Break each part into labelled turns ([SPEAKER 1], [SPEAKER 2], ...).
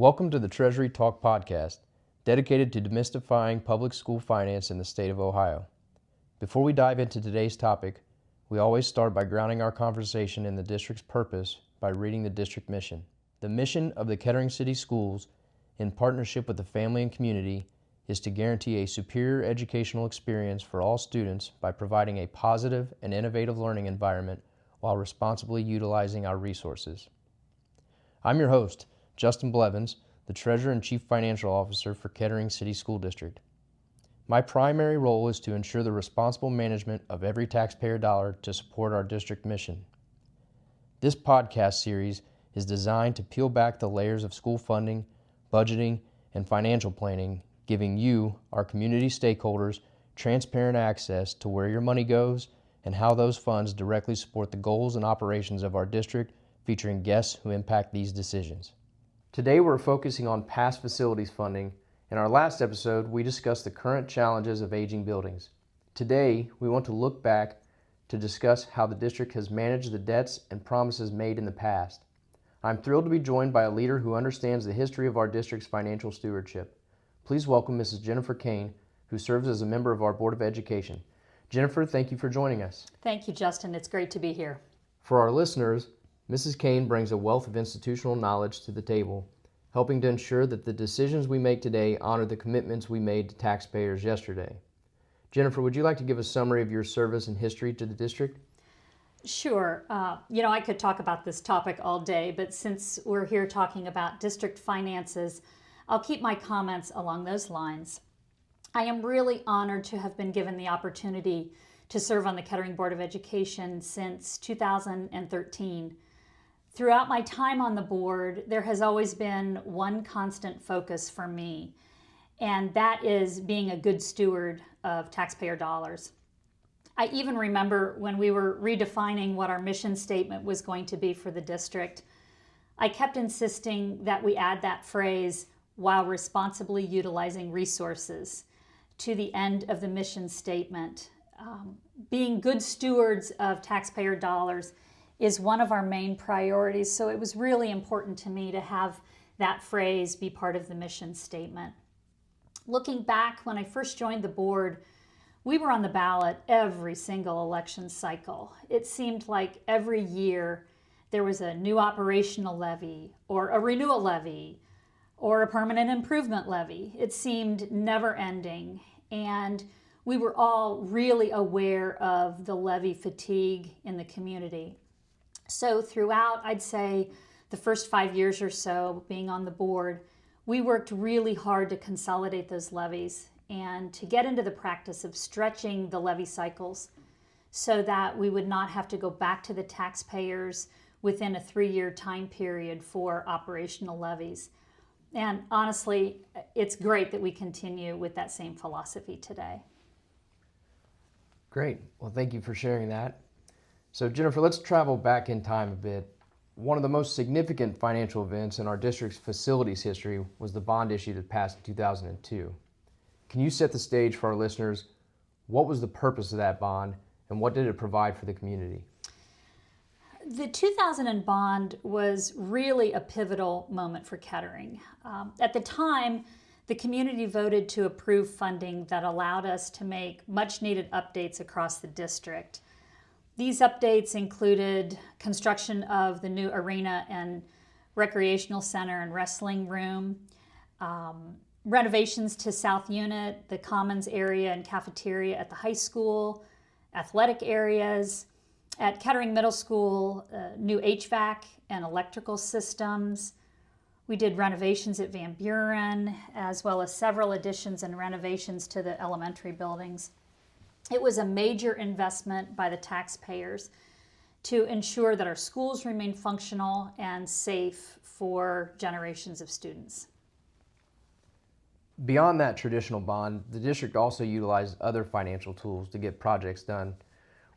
[SPEAKER 1] Welcome to the Treasury Talk podcast, dedicated to demystifying public school finance in the state of Ohio. Before we dive into today's topic, we always start by grounding our conversation in the district's purpose by reading the district mission. The mission of the Kettering City Schools, in partnership with the family and community, is to guarantee a superior educational experience for all students by providing a positive and innovative learning environment while responsibly utilizing our resources. I'm your host, Justin Blevins, the Treasurer and Chief Financial Officer for Kettering City School District. My primary role is to ensure the responsible management of every taxpayer dollar to support our district mission. This podcast series is designed to peel back the layers of school funding, budgeting, and financial planning, giving you, our community stakeholders, transparent access to where your money goes and how those funds directly support the goals and operations of our district, featuring guests who impact these decisions. Today we're focusing on past facilities funding. In our last episode, we discussed the current challenges of aging buildings. Today, we want to look back to discuss how the district has managed the debts and promises made in the past. I'm thrilled to be joined by a leader who understands the history of our district's financial stewardship. Please welcome Mrs. Jennifer Kane, who serves as a member of our Board of Education. Jennifer, thank you for joining us.
[SPEAKER 2] Thank you, Justin. It's great to be here.
[SPEAKER 1] For our listeners, Mrs. Kane brings a wealth of institutional knowledge to the table, helping to ensure that the decisions we make today honor the commitments we made to taxpayers yesterday. Jennifer, would you like to give a summary of your service and history to the district?
[SPEAKER 2] Sure. I could talk about this topic all day, but since we're here talking about district finances, I'll keep my comments along those lines. I am really honored to have been given the opportunity to serve on the Kettering Board of Education since 2013. Throughout my time on the board, there has always been one constant focus for me, and that is being a good steward of taxpayer dollars. I even remember when we were redefining what our mission statement was going to be for the district, I kept insisting that we add that phrase, while responsibly utilizing resources, to the end of the mission statement. Being good stewards of taxpayer dollars is one of our main priorities, so it was really important to me to have that phrase be part of the mission statement. Looking back, when I first joined the board, we were on the ballot every single election cycle. It seemed like every year there was a new operational levy or a renewal levy or a permanent improvement levy. It seemed never ending, and we were all really aware of the levy fatigue in the community. So throughout, I'd say, the first 5 years or so being on the board, we worked really hard to consolidate those levies and to get into the practice of stretching the levy cycles so that we would not have to go back to the taxpayers within a 3-year time period for operational levies. And honestly, it's great that we continue with that same philosophy today.
[SPEAKER 1] Great. Well, thank you for sharing that. So Jennifer, let's travel back in time a bit. One of the most significant financial events in our district's facilities history was the bond issue that passed in 2002. Can you set the stage for our listeners? What was the purpose of that bond and what did it provide for the community?
[SPEAKER 2] The 2000 bond was really a pivotal moment for Kettering. At the time, the community voted to approve funding that allowed us to make much needed updates across the district. These updates included construction of the new arena and recreational center and wrestling room, renovations to South Unit, the commons area and cafeteria at the high school, athletic areas. At Kettering Middle School, new HVAC and electrical systems. We did renovations at Van Buren, as well as several additions and renovations to the elementary buildings. It was a major investment by the taxpayers to ensure that our schools remain functional and safe for generations of students.
[SPEAKER 1] Beyond that traditional bond, the district also utilized other financial tools to get projects done.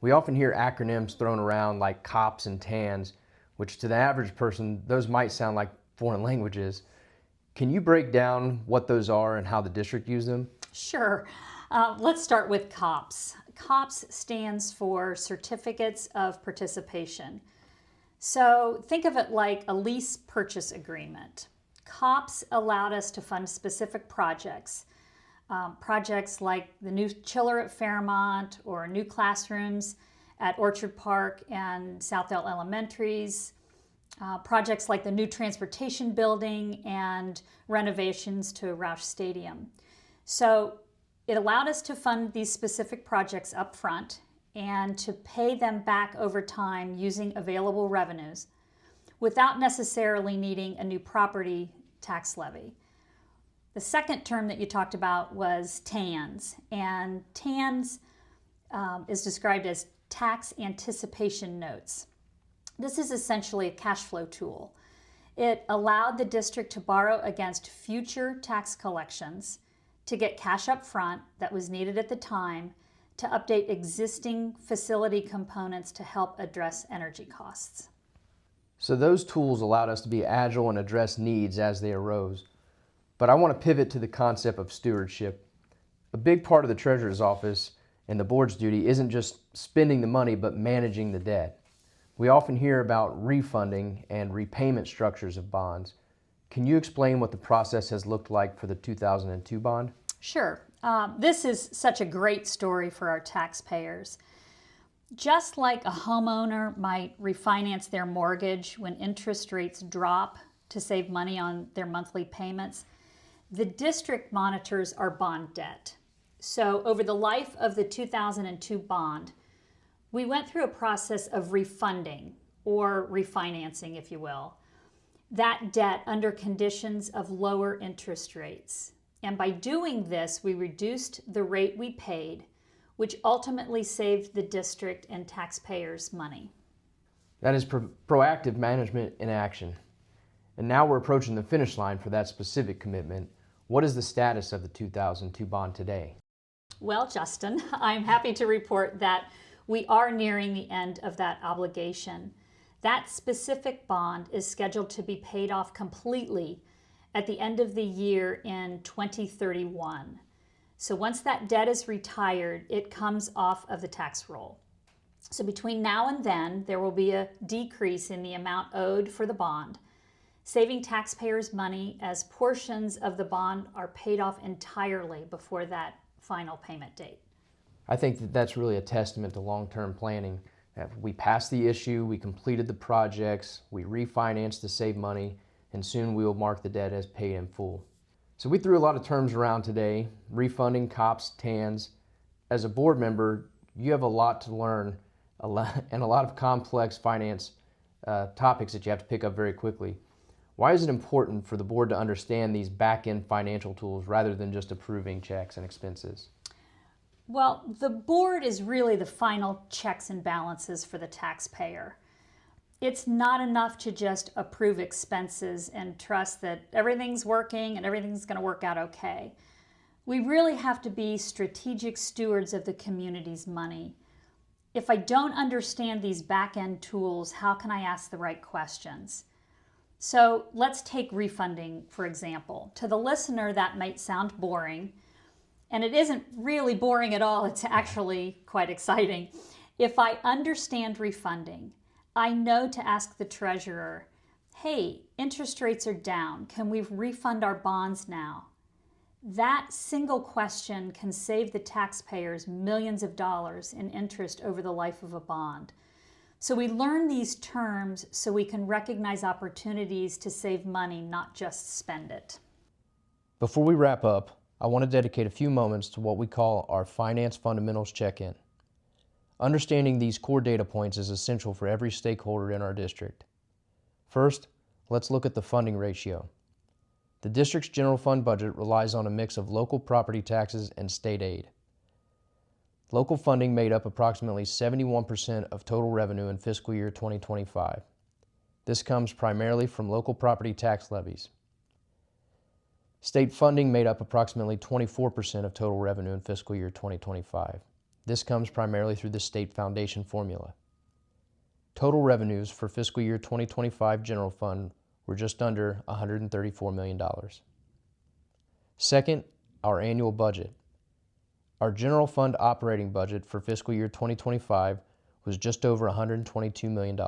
[SPEAKER 1] We often hear acronyms thrown around like COPS and TANs, which to the average person, those might sound like foreign languages. Can you break down what those are and how the district used them?
[SPEAKER 2] Sure. Let's start with COPS. COPS stands for Certificates of Participation. So think of it like a lease purchase agreement. COPS allowed us to fund specific projects. Projects like the new chiller at Fairmont or new classrooms at Orchard Park and Southdale Elementaries, projects like the new transportation building and renovations to Roush Stadium. So it allowed us to fund these specific projects up front and to pay them back over time using available revenues without necessarily needing a new property tax levy. The second term that you talked about was TANs, and TANs is described as tax anticipation notes. This is essentially a cash flow tool. It allowed the district to borrow against future tax collections to get cash up front that was needed at the time to update existing facility components to help address energy costs.
[SPEAKER 1] So those tools allowed us to be agile and address needs as they arose. But I want to pivot to the concept of stewardship. A big part of the Treasurer's office and the board's duty isn't just spending the money, but managing the debt. We often hear about refunding and repayment structures of bonds. Can you explain what the process has looked like for the 2002 bond?
[SPEAKER 2] Sure. This is such a great story for our taxpayers. Just like a homeowner might refinance their mortgage when interest rates drop to save money on their monthly payments, the district monitors our bond debt. So over the life of the 2002 bond, we went through a process of refunding, or refinancing, if you will, that debt under conditions of lower interest rates. And by doing this, we reduced the rate we paid, which ultimately saved the district and taxpayers money.
[SPEAKER 1] That is proactive management in action. And now we're approaching the finish line for that specific commitment. What is the status of the 2002 bond today?
[SPEAKER 2] Well, Justin, I'm happy to report that we are nearing the end of that obligation. That specific bond is scheduled to be paid off completely at the end of the year in 2031. So once that debt is retired, it comes off of the tax roll. So between now and then, there will be a decrease in the amount owed for the bond, saving taxpayers money as portions of the bond are paid off entirely before that final payment date.
[SPEAKER 1] I think that that's really a testament to long-term planning. We passed the issue, we completed the projects, we refinanced to save money, and soon we will mark the debt as paid in full. So we threw a lot of terms around today: refunding, COPS, TANs. As a board member, you have a lot to learn and a lot of complex finance topics that you have to pick up very quickly. Why is it important for the board to understand these back-end financial tools rather than just approving checks and expenses?
[SPEAKER 2] Well, the board is really the final checks and balances for the taxpayer. It's not enough to just approve expenses and trust that everything's working and everything's going to work out okay. We really have to be strategic stewards of the community's money. If I don't understand these back-end tools, how can I ask the right questions? So let's take refunding, for example. To the listener, that might sound boring, and it isn't really boring at all. It's actually quite exciting. If I understand refunding, I know to ask the treasurer, hey, interest rates are down. Can we refund our bonds now? That single question can save the taxpayers millions of dollars in interest over the life of a bond. So we learn these terms so we can recognize opportunities to save money, not just spend it.
[SPEAKER 1] Before we wrap up, I want to dedicate a few moments to what we call our Finance Fundamentals Check-In. Understanding these core data points is essential for every stakeholder in our district. First, let's look at the funding ratio. The district's general fund budget relies on a mix of local property taxes and state aid. Local funding made up approximately 71% of total revenue in fiscal year 2025. This comes primarily from local property tax levies. State funding made up approximately 24% of total revenue in fiscal year 2025. This comes primarily through the state foundation formula. Total revenues for fiscal year 2025 general fund were just under $134 million. Second, our annual budget. Our general fund operating budget for fiscal year 2025 was just over $122 million.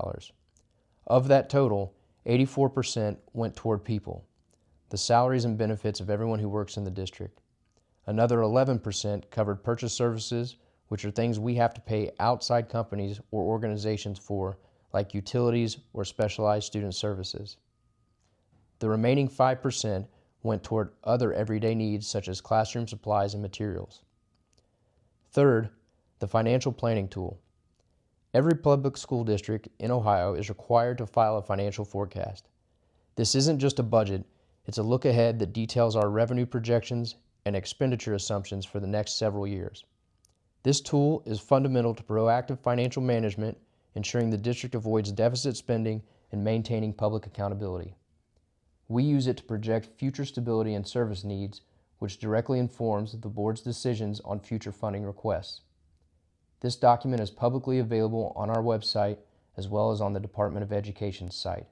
[SPEAKER 1] Of that total, 84% went toward people. the salaries and benefits of everyone who works in the district. Another 11% covered purchase services, which are things we have to pay outside companies or organizations for, like utilities or specialized student services. The remaining 5% went toward other everyday needs such as classroom supplies and materials. Third, the financial planning tool. Every public school district in Ohio is required to file a financial forecast. This isn't just a budget, it's a look ahead that details our revenue projections and expenditure assumptions for the next several years. This tool is fundamental to proactive financial management, ensuring the district avoids deficit spending and maintaining public accountability. We use it to project future stability and service needs, which directly informs the board's decisions on future funding requests. This document is publicly available on our website as well as on the Department of Education's site.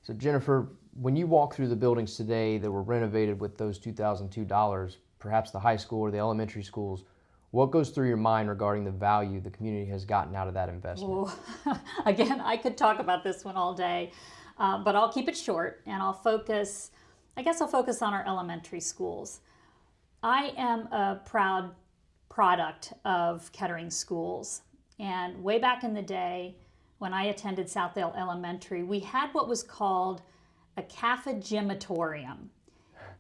[SPEAKER 1] So Jennifer, when you walk through the buildings today that were renovated with those 2002 dollars, perhaps the high school or the elementary schools, what goes through your mind regarding the value the community has gotten out of that investment?
[SPEAKER 2] Oh, again, I could talk about this one all day, but I'll keep it short and I'll focus on our elementary schools. I am a proud product of Kettering schools, and way back in the day when I attended Southdale Elementary, we had what was called a cafegimatorium.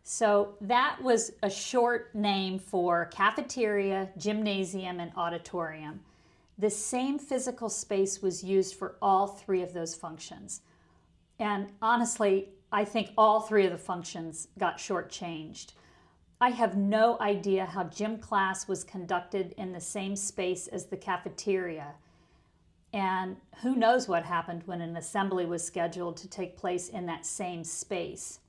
[SPEAKER 2] So that was a short name for cafeteria, gymnasium, and auditorium. The same physical space was used for all three of those functions. And honestly, I think all three of the functions got shortchanged. I have no idea how gym class was conducted in the same space as the cafeteria. And who knows what happened when an assembly was scheduled to take place in that same space.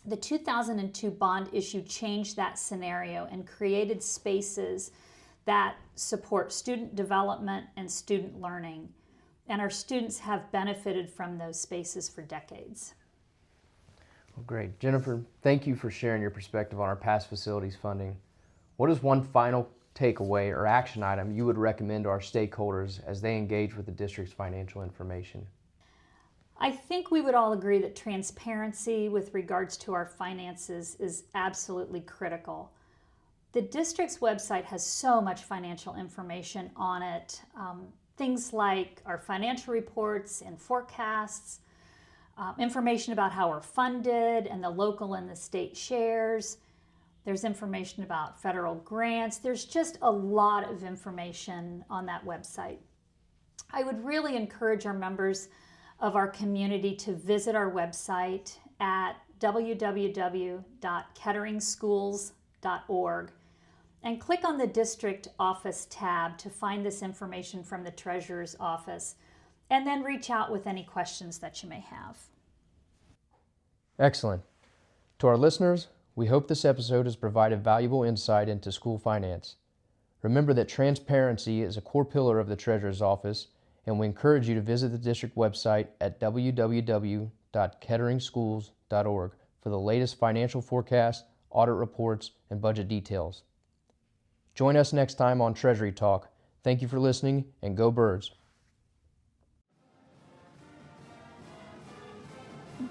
[SPEAKER 2] The 2002 bond issue changed that scenario and created spaces that support student development and student learning. And our students have benefited from those spaces for decades.
[SPEAKER 1] Well, great. Jennifer, thank you for sharing your perspective on our past facilities funding. What is one final takeaway or action item you would recommend to our stakeholders as they engage with the district's financial information?
[SPEAKER 2] I think we would all agree that transparency with regards to our finances is absolutely critical. The district's website has so much financial information on it. Things like our financial reports and forecasts, information about how we're funded and the local and the state shares. There's information about federal grants. There's just a lot of information on that website. I would really encourage our members of our community to visit our website at www.ketteringschools.org and click on the District Office tab to find this information from the Treasurer's Office, and then reach out with any questions that you may have.
[SPEAKER 1] Excellent. To our listeners, we hope this episode has provided valuable insight into school finance. Remember that transparency is a core pillar of the Treasurer's Office, and we encourage you to visit the district website at www.ketteringschools.org for the latest financial forecasts, audit reports, and budget details. Join us next time on Treasury Talk. Thank you for listening, and go Birds.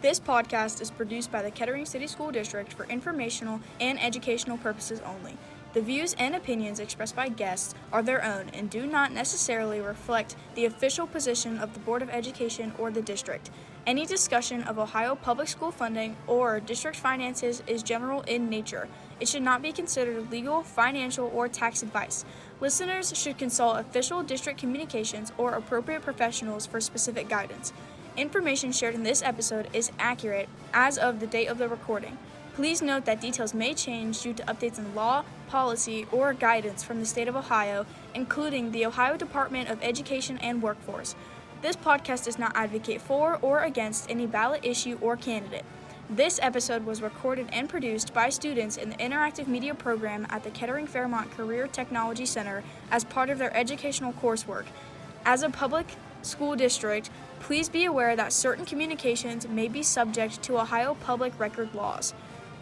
[SPEAKER 3] This podcast is produced by the Kettering City School District for informational and educational purposes only. The views and opinions expressed by guests are their own and do not necessarily reflect the official position of the Board of Education or the district. Any discussion of Ohio public school funding or district finances is general in nature. It should not be considered legal, financial, or tax advice. Listeners should consult official district communications or appropriate professionals for specific guidance. Information shared in this episode is accurate as of the date of the recording. Please note that details may change due to updates in law, policy, or guidance from the state of Ohio, including the Ohio Department of Education and Workforce. This podcast does not advocate for or against any ballot issue or candidate. This episode was recorded and produced by students in the Interactive Media program at the Kettering Fairmont Career Technology Center as part of their educational coursework. As a public school district, please be aware that certain communications may be subject to Ohio public record laws.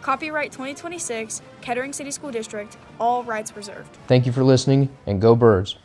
[SPEAKER 3] Copyright 2026, Kettering City School District, all rights reserved.
[SPEAKER 1] Thank you for listening, and go Birds.